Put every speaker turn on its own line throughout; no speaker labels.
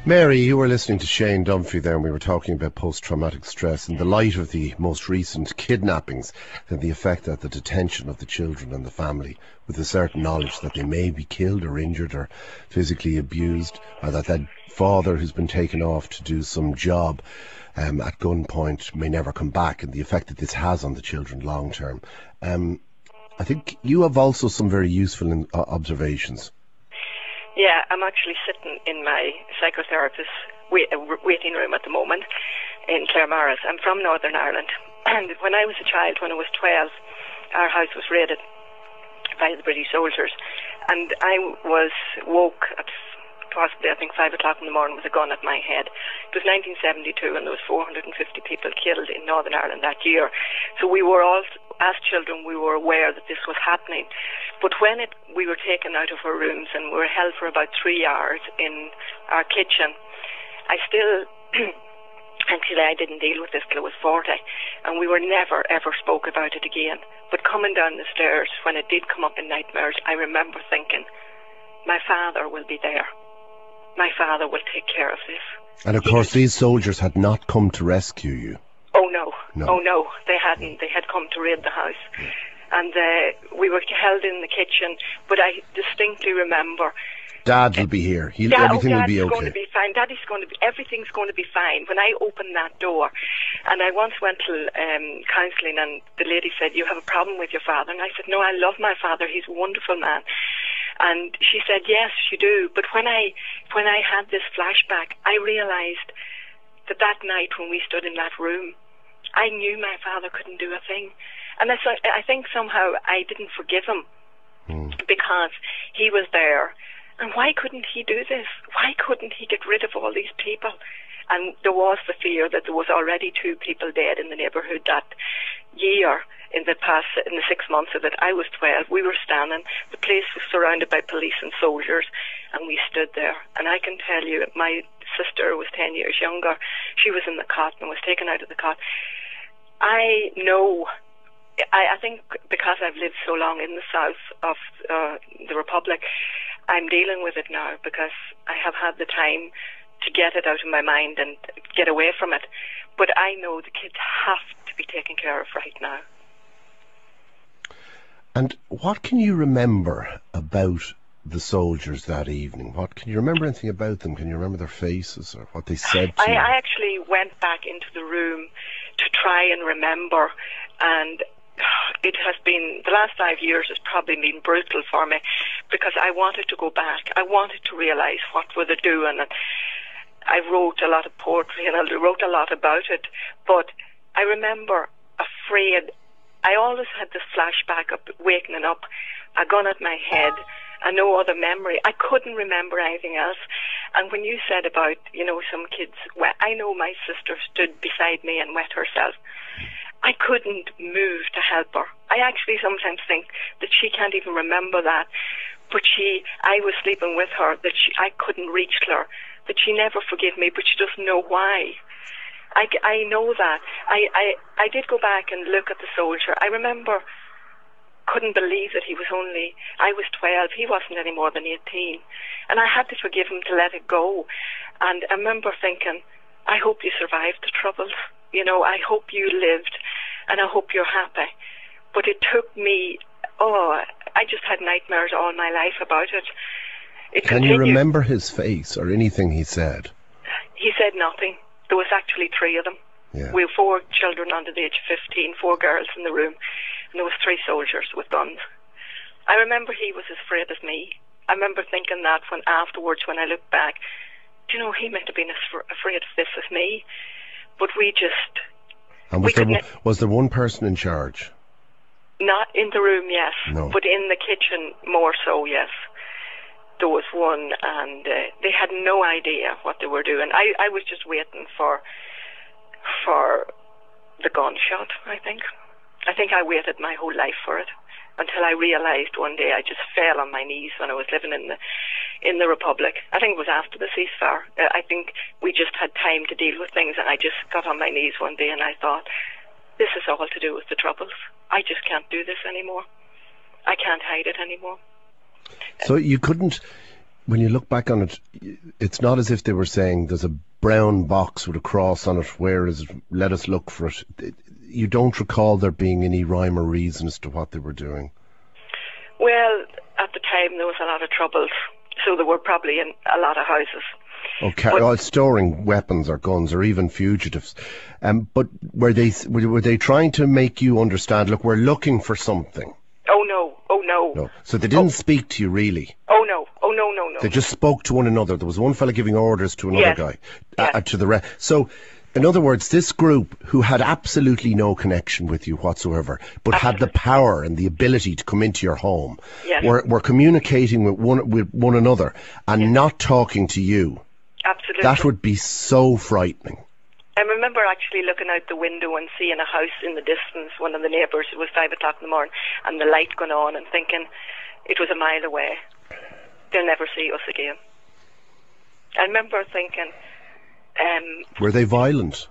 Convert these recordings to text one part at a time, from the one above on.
Mary, you were listening to Shane Dunphy there, and we were talking about post-traumatic stress in the light of the most recent kidnappings and the effect that the detention of the children and the family, with a certain knowledge that they may be killed or injured or physically abused, or that father who's been taken off to do some job at gunpoint may never come back, and the effect that this has on the children long term. I think you have also some very useful observations.
Yeah, I'm actually sitting in my psychotherapist's waiting room at the moment in Claremorris. I'm from Northern Ireland, and when I was a child, when I was 12, our house was raided by the British soldiers, and I was woke at possibly, I think, 5 o'clock in the morning with a gun at my head. It was 1972, and there was 450 people killed in Northern Ireland that year. So we were all, as children, we were aware that this was happening. But when we were taken out of our rooms and we were held for about 3 hours in our kitchen, I still, actually I didn't deal with this till I was 40, and we were never ever spoke about it again. But coming down the stairs, when it did come up in nightmares, I remember thinking, my father will be there. My father will take care of this. And
of course these soldiers had not come to rescue you.
Oh no. Oh no, they hadn't. They had come to raid the house. Yeah. And we were held in the kitchen, but I distinctly remember
Dad will be here. Everything will be okay.
Going to be fine. Daddy's going to be, everything's going to be fine. When I opened that door, and I once went to counselling, and the lady said, you have a problem with your father? And I said, no, I love my father. He's a wonderful man. And she said, yes, you do. But when I had this flashback, I realised that night when we stood in that room, I knew my father couldn't do a thing. And I think somehow I didn't forgive him because he was there. And why couldn't he do this? Why couldn't he get rid of all these people? And there was the fear that there was already 2 people dead in the neighbourhood that year. In the 6 months of it, I was 12. We were standing. The place was surrounded by police and soldiers, and we stood there. And I can tell you, my sister was 10 years younger. She was in the cot and was taken out of the cot. I know. I think because I've lived so long in the south of the Republic, I'm dealing with it now because I have had the time to get it out of my mind and get away from it. But I know the kids have to be taken care of right now.
And what can you remember about the soldiers that evening? Can you remember anything about them? Can you remember their faces or what they said to you?
I actually went back into the room to try and remember, and it has been, the last 5 years has probably been brutal for me because I wanted to go back. I wanted to realise what were they doing, and I wrote a lot of poetry and I wrote a lot about it, but I remember afraid. I always had this flashback of waking up, a gun at my head, and no other memory. I couldn't remember anything else. And when you said about, some kids, I know my sister stood beside me and wet herself. I couldn't move to help her. I actually sometimes think that she can't even remember that. But I was sleeping with her, that I couldn't reach her, that she never forgave me, but she doesn't know why. I know that. I did go back and look at the soldier. I remember, couldn't believe that I was 12, he wasn't any more than 18. And I had to forgive him to let it go. And I remember thinking, I hope you survived the troubles. I hope you lived, and I hope you're happy. But it took me, I just had nightmares all my life about it.
Can you remember his face or anything he said?
He said nothing. There was actually 3 of them. Yeah. We were 4 children under the age of 15, 4 girls in the room, and there was 3 soldiers with guns. I remember he was as afraid as me. I remember thinking that afterwards when I look back, he might have been as afraid of this as me. But we just...
And was there one person in charge?
Not in the room, yes.
No.
But in the kitchen, more so, yes. There was one, and they had no idea what they were doing. I was just waiting for the gunshot, I think. I think I waited my whole life for it until I realised one day. I just fell on my knees when I was living in the Republic. I think it was after the ceasefire. I think we just had time to deal with things, and I just got on my knees one day and I thought, this is all to do with the troubles. I just can't do this anymore. I can't hide it anymore.
So you couldn't... when you look back on it, it's not as if they were saying there's a brown box with a cross on it, where is it, let us look for it. You don't recall there being any rhyme or reason as to what they were doing?
Well, at the time there was a lot of troubles, so they were probably in a lot of houses.
Okay, storing weapons or guns or even fugitives. But were they trying to make you understand, look, we're looking for something?
Oh no, oh no.
No. So they didn't speak to you really?
Oh no, oh no, no, no.
They just spoke to one another. There was one fella giving orders to another guy, to the rest. So, in other words, this group who had absolutely no connection with you whatsoever, but had the power and the ability to come into your home, were communicating with one another and not talking to you.
Absolutely.
That would be so frightening.
I remember actually looking out the window and seeing a house in the distance, one of the neighbours. It was 5 o'clock in the morning, and the light going on, and thinking it was a mile away. They'll never see us again. I remember thinking...
were they violent?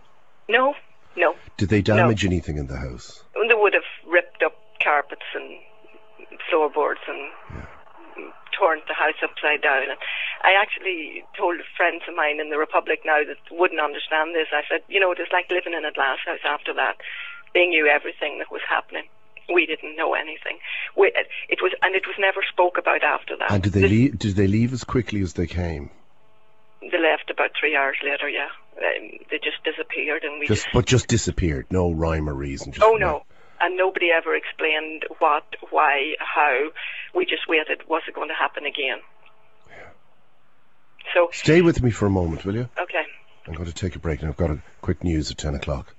No, no.
Did they damage anything in the house?
They would have ripped up carpets and floorboards and torn the house upside down. And I actually told friends of mine in the Republic now that wouldn't understand this. I said, you know, it was like living in a glass house after that. They knew everything that was happening. We didn't know anything. It was never spoke about after that.
And did they leave as quickly as they came?
They left about 3 hours later, yeah. They just disappeared, and
just disappeared. No rhyme or reason.
No. And nobody ever explained what, why, how. We just waited. Was it going to happen again?
Yeah.
So
stay with me for a moment, will you?
Okay.
I'm going to take a break, and I've got a quick news at 10 o'clock.